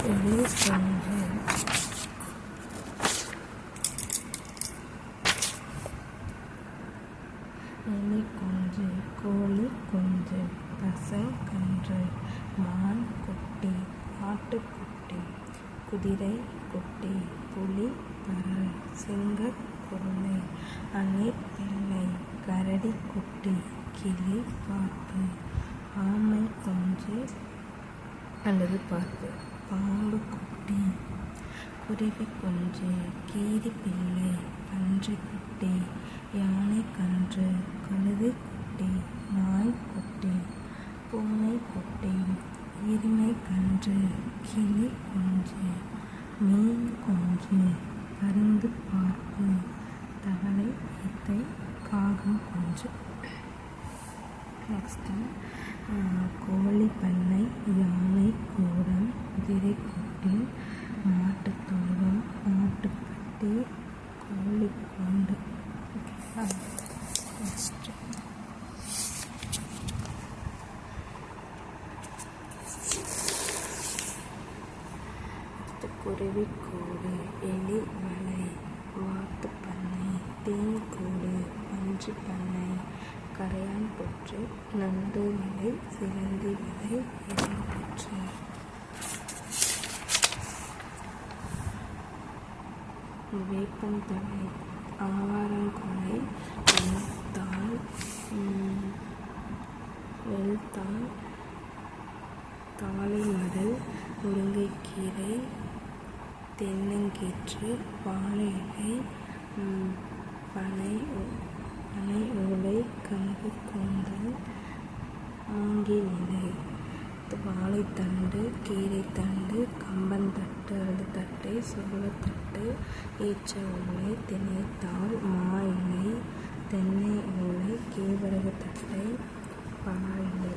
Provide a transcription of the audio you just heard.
எழில் குன்று எலி குஞ்சு கோழி குஞ்சு பசங்கன்று மான் குட்டி ஆட்டுக்குட்டி குதிரை குட்டி புலி பறவை சிங்கக் குருளை அணிற் பிள்ளை கரடி குட்டி கிளி பாப்பு ஆமை குஞ்சு அல்லது பாப்பு பாம்பு குட்டி குருவி குஞ்சு கீரி பிள்ளை பன்றி குட்டி யானை கன்று கழுதை குட்டி நாய் குட்டி பூனை குட்டி எருமை கன்று கிளி குஞ்சு மீன் குஞ்சு பருந்து பாப்பு தவளை ஈத்தை காகம் குஞ்சு. நெக்ஸ்ட்டு கோழி பண்ணை யானை கூடம் குதிரை குட்டி மாட்டுத் தொழுவம் மாட்டுப்பட்டி கோழி கூண்டு. நெக்ஸ்ட்டு குருவிக்கூடு எலி வலை வாத்து பண்ணை தேன் கூடு பஞ்சு பண்ணை கரையான் புற்று நண்டு வலை சிலந்தி வலை எலி புற்று. வேப்பந்தழை ஆவாரங்கொலை வெள்தாள் தாழை மடல் முருங்கைக்கீரை தென்னங்கீற்று வாழை இலை பனை ஓலை கம்பு கூந்தல் மூங்கில் இலை வாழைத்தண்டு கீரைத்தண்டு கம்பந்தட்டு அல்லது தட்டை சோளத்தட்டு ஈச்ச ஓலை திணைத்தாள் மா இலை தென்னை ஓலை கேழ்வரகு தட்டை பலா இலை.